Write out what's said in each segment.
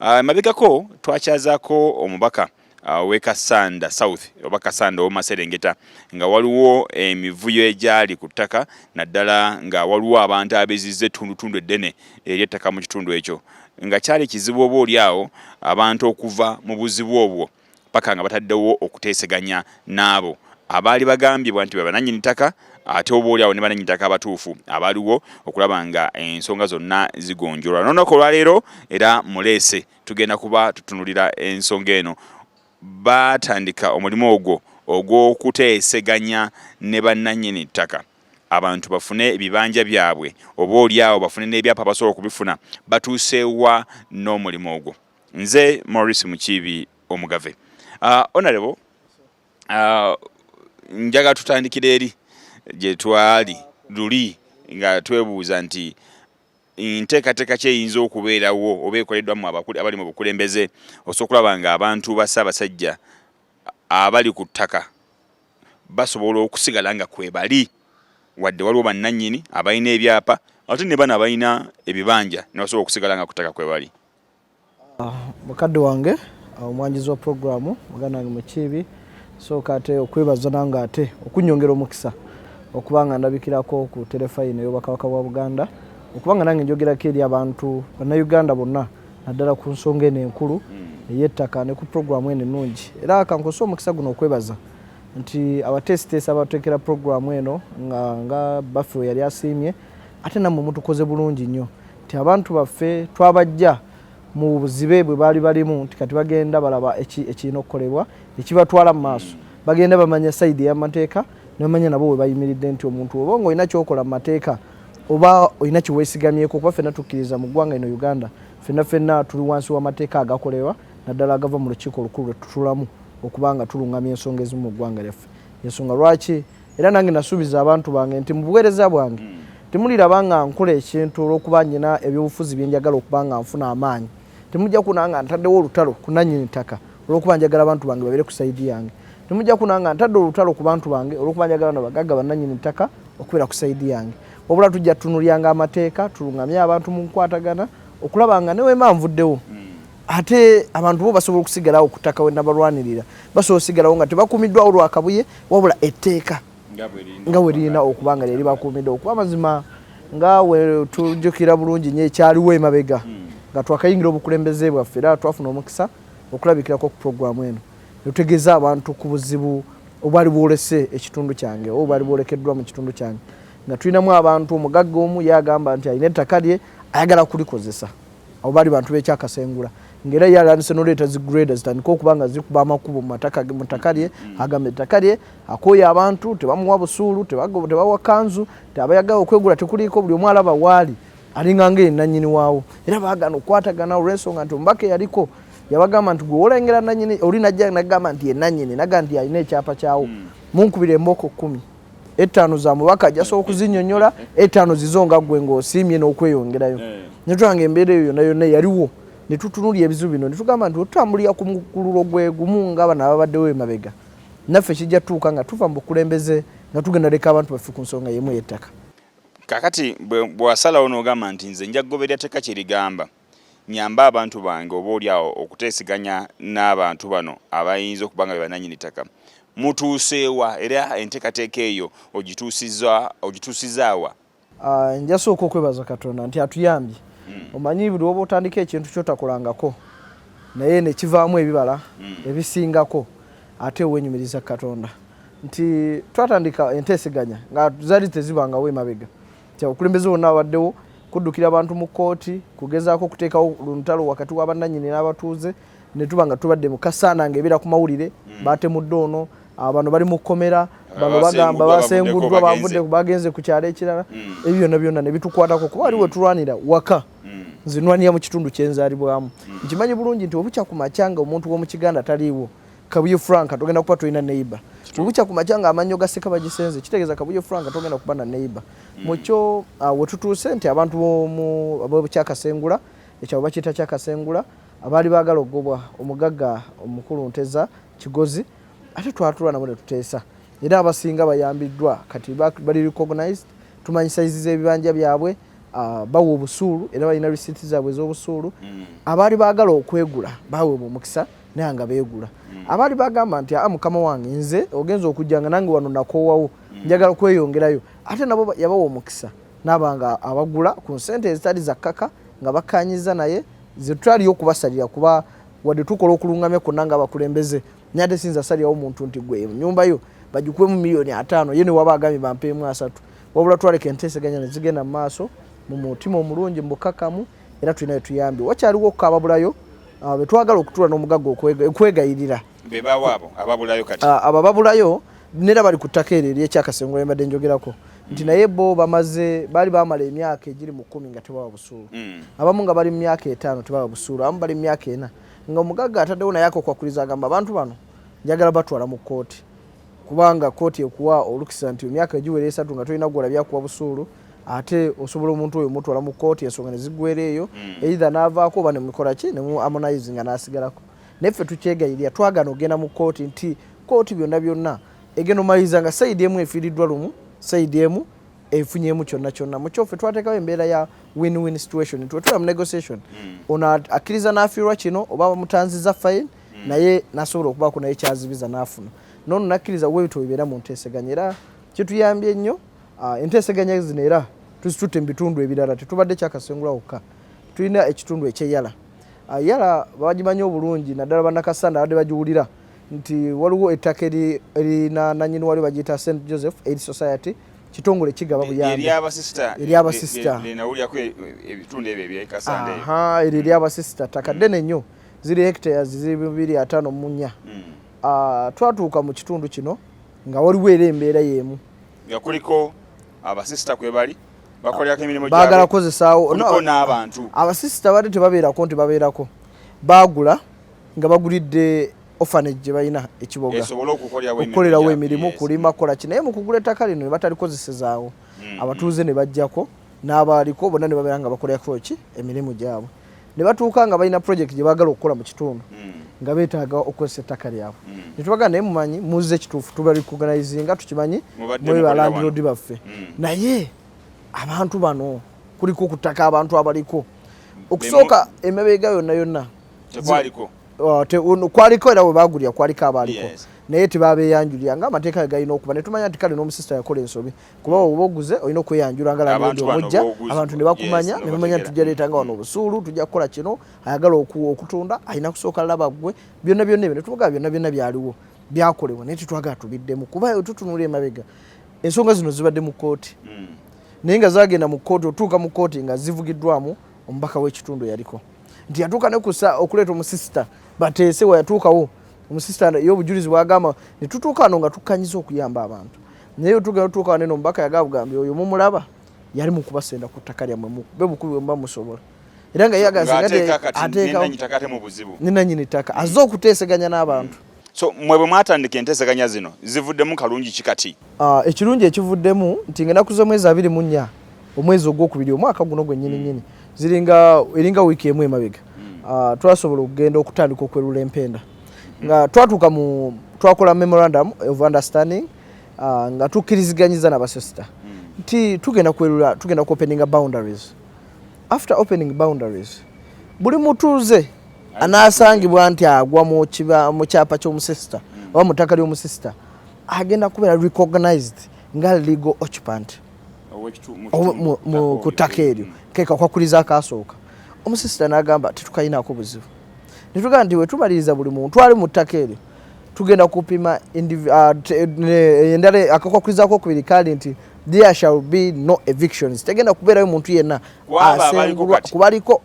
Mabegako twakyazaako omubaka w'Ekasanda South oba Kasanda Omaserengeta nga waliwo emivuyo egyali ku ttaka naddala nga waliwo abantu abezizza ettundutundu eddene ery'ettaka mu kitundu ekyo nga kyali kizibu oba oli awo abantu okuva mu buzibu obwo paka nga bataddewo okuteeseganya n'abo abaali bagambibwa nti bananyini ttaka ate oba oli awo ne bananyini ttaka abatuufu abaaliwo okulaba nga ensonga zonna zigonjolwa. N'olunaku olwaleero era muleese tugenda kuba tutunulira ensonga eno. Batandika omulimu ogwo ogw'okuteeseganya ne bannannyini ttaka abantu bafune ebibanja byabwe oba oli awo bafune n'ebyapa basobola okubifuna batuuseewa n'omulimu ogwo. Nze Maurice Mukiibi Omugave. Honorable, njaga tutandikira eri gye twali luli nga twebuuza nti nteekateeka kyeyinza okubeerawo oba ekoleddwamu abali mu bukulembeze osobola okulaba nga abantu ba Ssaabasajja abali ku ttaka basobola okusigala nga kwe bali wadde waliwo bannannyini abalina ebyapa ate ne bano abalina ebibanja ne basobola okusigala nga ku ttaka kwe bali. Mukadde wange omwanjizi wa puroguramu muganda wange Mukiibi sooka ate okwebaza nange ate okunyongera omukisa okubanga ndabikirako ku terefayina y'obwakabaka bwa Buganda okubanga nange njogerako eri abantu bannayuganda bonna naddala ku nsonga eno enkulu ey'ettaka ne ku puroguramu eno ennungi era kankosa omukisa guno okwebaza nti abateesiteesi abateekera puroguramu eno nga baffe yali asiimye ate nammwe mutukoze bulungi nnyo nti abantu baffe twabajja mu buzibe bwe baali balimu nti kati bagenda balaba ekirina okukolebwa ekibatwala mu maaso bagenda bamanya sayidi y'amateeka ne bamanya nabo we bayimiridde nti omuntu oba ng'olina kyokola mu mateeka oba olina kiweesigamyeko kuba ffenna tukkiriza mu ggwanga eno Uganda ffenna tuli wansi w'amateeka agakolebwa naddala agava mu lukiiko olukulu lwe tutulamu okubanga tulungamya ensonga ezimu mu ggwanga lyaffe. Ensonga lwaki era nange nasuubiza abantu bange nti mu buweereza bwange temuliraba nga nkola ekintu olw'okuba nnyina ebyobufuzi bye njagala okuba nga nfuna amaanyi temujja kunanga ntaddewo olutalo ku nannyini ttaka olw'okuba njagala abantu bange babeere ku sayidi yange temujja kunanga ntadde olutalo ku bantu bange olw'okuba njagala no bagagga bannannyini ttaka okubeera ku sayidi yange wabula tujja tutunulyanga amateeka tulungamye abantu mu nkwatagana okulaba nga neweema nvuddewo ate abantu bo basobola okusigalawo ku ttaka we nabalwanirira basobola okusigalawo nga tebakuumiddwawo lwakabuye wabula etteeka nga we lirina okuba nga lyeri bakuumiddwa okuba amazima nga we tujjukira bulungi nnyo ekyaliwo emabega nga twakayingira obukulembeze bwaffe era twafuna omukisa okulabikirako ku puroguramu eno netutegeeza abantu ku buzibu obwali bwolese ekitundu kyange oba bwali bwolekeddwa mu kitundu kyange nga tulinamu abantu omugagga omu yagamba nti alina ettaka lye ayagala kulikozesa abo bali bantu b'ekyakasengula ng'era yalandise n'oleeta zigreda zitandika okuba nga zikuba amakubo mu ttaka lye agamba ettaka lye akooya abantu tebamuwa busuulu tebawa kanzu abayagala okwegula tekuliiko buli omu alaba waali alinganga ennannyini waawo era baagana okukwatagana olw'ensonga nti omubaka eyaliko yabagamba nti gwe olengera nannyini oli najja nagamba nti ennannyini naga nti alina ekyapa kyawo munkubira embooko 10 5 za mubaka ajasobola okuzinnyonnyola 5 zizo nga ggwe ng'osiimye n'okweyongerayo ne tulanga embeera eyo yonna yonna yaliwo ne tutunulya ebizibu bino ne tugamba nti otutambulira ku mukululo gwe gumu ng'abana ababaddewo emabega naffe kijja tuuka nga tuva mu bukulembeze nga tugenda leka abantu baffe ku nsonga y'emu y'ettaka. Kakati bw'asalawo n'ogamba nti nze nja kugoberera tteka kye ligamba nyamba abantu bange oba oli awo okuteeseganya n'abantu bano abayinza okuba nga be bannannyini ttaka mutuuseewa era enteekateeka eyo ogituusizaawa? Njasooka okwebaza Katonda nti atuyambye. Omanyi buli oba otandika ekintu kyotakolangako naye ne kivaamu ebibala ebisingako ate wenyumiriza Katonda nti twatandika enteeseganya nga zaali tezibangawo emabega nti abakulembeze bonna abaddewo kuddukira abantu mu kkooti kugezaako okuteekawo luntalo wakati w'abannannyini n'abatuuze ne tuba nga tubadde mu Kasaana ng'ebeera ku mawulire baatemudde ono bano bali mu kkomera bano bagamba basenguddwa bagenze ku kyalo ekirala ebyo byonna ne bitukwatako kuba waliwo tulwanira waka nzinwanira mu kitundu kyenzaalibwamu nkimanyi bulungi nti obukya ku makyanga omuntu w'omu Kiganda taliiwo Kabuye Frank togenda kuba tolina neighbor obukya ku makyanga amannyo gaseka bagisenze kitegeeza Kabuye Frank togenda kuba na neighbor mukyo we tutuuse nti abantu b'obukyakasengula ekyabo bakiyita kyakasengula abaali baagala ogobwa omugagga omukulu Nteza Kigozi ate twatula nabo ne tuteesa era abasinga bayambiddwa kati bali recognized tumanyi size z'ebibanja byabwe bawo obusuulu era balina receipt zaabwe ez'obusuulu abaali baagala okwegula baweebwa omukisa naye nga beegula abaali bagamba nti mukama wange nze ogenza okujjanga nange wano nakoowawo njagala kweyongerayo ate nabo yabawa omukisa n'abanga abagula ku nsente ezitali za kkaka nga bakkaanyiza naye ze tutaliyo okubasalira kuba wadde tukola okulungamya kwonna nga abakulembeze naye ate sinza salirawo omuntu nti gwe nyumba yo bagikuwemu $5,000,000 ye ne waba agambye bampeemu 3 wabula twaleka enteeseganya ne zigenda mu maaso mu mutima omulungi mu bukakamu era tulinayo tuyambye wakyaliwo okukababulayo be twagala okutuula n'omugagga okwegayirira bebawaabo ababulayo kati abo babulayo nera bali ku ttaka eryo ery'ekyakasengo embadde njogerako nti naye bo baali bamala emyaka egiri mu 10 nga tebawa busuulu abamu nga bali mu myaka 5 tebawa busuulu abamu bali mu myaka 4 nga omugagga ataddewo naye akokwakuliza agamba abantu bano njagala batwala mu kooti kubanga kooti ekuwa olukisa nti emyaka egiwera 3 nga tolina gwolabya kuwa busuulu ate osobola omuntu oyo mutwala mu kooti ensonga ne ziggwera eyo either n'avaako oba ne mukola ki ne mu harmonize nga n'asigalako neffe tukyegayirira twagana ogenda mu kooti nti kooti byonna egenda omaliriza nga sayidi emu efiiriddwa lumu sayidi emu efunyemu kyonna mu kyoffe twateekawo embeera ya win-win situation twetula mu negotiation ono akkiriza n'afiirwa kino oba bamutanziza fine naye nasobola okubaako naye kyazibiza n'afuna noono nakkiriza webito bibeera mu nteeseganya era kituyambye nnyo enteeseganya zino era tuzitutte mu bitundu ebirala tetubadde kyakasengula wokka tulina ekitundu ekyeyala yala bagimanyi obulungi naddala bannakasanda abadde bagiwulira nti waliwo ettaka erina nanyini wali bagiyita St Joseph Aid Society kitongole kigaba buyambi eryabasisita ebitundu ebyo ebyekasanda eryo eryabasisita ttaka ddene nnyo ziri hectares ziri 254 twatuuka mu kitundu kino nga waliwo era embeera y'emu nga kuliko abasisita kwe bali bakolako emirimu gyabwe baagala kozesaawo n'abantu abasisita badde tebabeerako nti babeerako baagula nga bagulidde orphanage gye balina ekiboga okukolerawo emirimu kulima kola ki naye mu kugula ettaka lino ne batalikozesezaawo abatuuze ne bajjako n'abaaliko bonna ne babeera nga bakolako ki emirimu gyabwe ne batuuka nga balina project gye baagala okukola mu kitundu nga beetaaga okozesa ettaka lyabwe ne tubagana naye mumanyi muzze ekituufu tubali kuganizinga tukimanyi mwe balandlodi baffe naye abantu bano kuliko ku ttaka abantu abaliko okusooka emabega yonna kwaliko era bwe bagulira kwaliko abaliko naye tebabeeyanjulira nga amateeka galina okuba ne tumanya nti kale n'omusisita yakola ensobi kuba oba oguze olina okweyanjula nga landlord omujja abantu ne bakumanya ne bamanya nti tujja leeta nga wano obusuulu tujja kukola kino ayagala okutunda alina kusooka laba ggwe byonna ebyo ne tuvuga byonna byaliwo byakolebwa naye tetwagala tubiddemu kuba tutunula emabega ensonga zino zibadde mu kooti naye nga zagenda mu kooti otuuka mu kooti nga zivugiddwamu omubaka w'ekitundu yaliko nti yatuuka ne kusa okuleeta omusisita bateese weyatuukawo omusisita y'obujulizi bwagamba ne tutuuka wano nga tukkanyiza okuyamba abantu naye tutuuka wano omubaka yagambye oyo mumulaba yali mu kubasenda ku ttaka lyammwe mukube bukubi bwe muba musobola era nga yagazinanyini ttaka azze okuteeseganya n'abantu so mwe bwe mwatandika enteeseganya zino zivuddemu kalungi kikati ekirungi ekivuddemu nti nga ennaku z'omwezi 24 omwezi ogwokubiri omwaka guno gwennyini eringa wiiki emu emabega twasobola okugenda okutandika okwerula empenda nga twakola memorandum of understanding nga tukkiriziganyiza n'abasisita nti tugenda kuopeninga boundaries. After opening boundaries buli mutuuze anaasangibwa nti agwa mu kyapa ky'omusisita oba mu ttaka ly'omusisita agenda kubeera recognized nga legal occupant ku ttaka eryo keeka kwakuliza akasooka omusisita n'agamba tetukayinaako buzibu ne tugamba nti we tumaliriza buli muntu ali mu ttaka eryo tugenda kupima endala akakwakulizaako okubiri kali nti there shall be no evictions tegenda kubeerayo muntu yenna kubaliko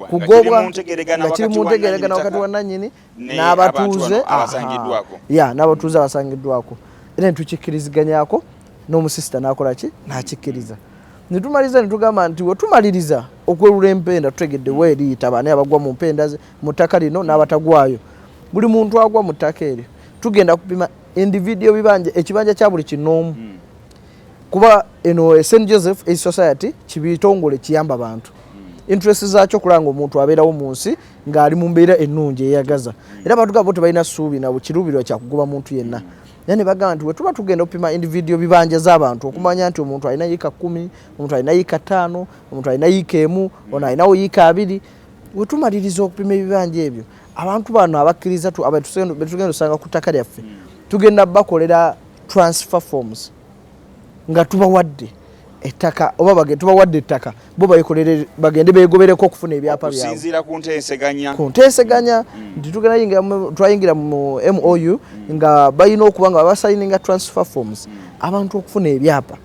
kugobwa nga kiri mu ntegeregana wakati wa nannyini n'abatuuze n'abatuuze abasangiddwako era netukikkiriziganyako n'omusisita n'akola ki n'akikkiriza ne tumaliza ne tugamba nti we tumaliriza okwerula empenda tutegedde weeriyita baani abagwa mu mpenda mu ttaka lino n'abatagwayo buli muntu agwa mu ttaka eryo tugenda kupima individual bibanja ekibanja kya buli kinoomu kuba eno St Joseph Aid Society kibitongole kiyamba abantu interest zaakyo kulanga omuntu abeerawo mu nsi ng'ali mu mbeera ennungi eyagaza era abantu gabo tebalina ssuubi na kirubirwa kya kugoba muntu yenna yani bagamba nti wetuba tugenda okupima individual bibanja z'abantu okumanya nti omuntu alina yiika 10 omuntu alina yiika 5 omuntu alina yiika 1 ono alinawo yiika 2 wetumaliriza okupima ebibanja ebyo abantu bano abakkiriza betugenda osanga ku ttaka lyaffe tugenda bakolera transfer forms nga tubawadde ettaka oba tubawadde ettaka bo bayikolere bagende beegobereko okufuna ebyapa byabwe okusinziira ku nteeseganya nti twayingira mu MOU nga balina okuba nga basayininga transfer forms abantu okufuna ebyapa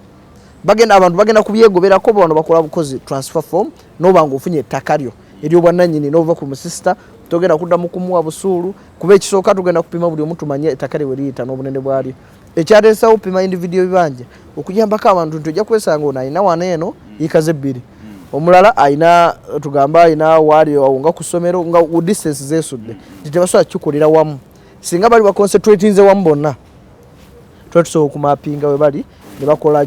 abantu bagenda kubyegoberako bano bakola bukozi transfer form noba nga ofunye ettaka lyo eryobwannannyini nova ku musista togenda kuddamu kumuwa busuulu kuba ekisooka tugenda kupima buli omu tumanye ettaka lye weriyita n'obunene bwalyo ekyateesawo okupima individual bibanja okuyambako abantu nti ojja kwesanga ono alina wano eno yiikaze 2 omulala alina tugamba alina waali nga ku ssomero nga distance zeesudde nti tebasobola kikolera wamu singa bali baconcentratinze wamu bonna tuba tusobola okumapinga we bali ne bakola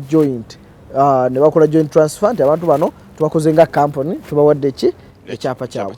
joint transfer nti abantu bano tubakoze nga company tubawadde ekyapa kyabwe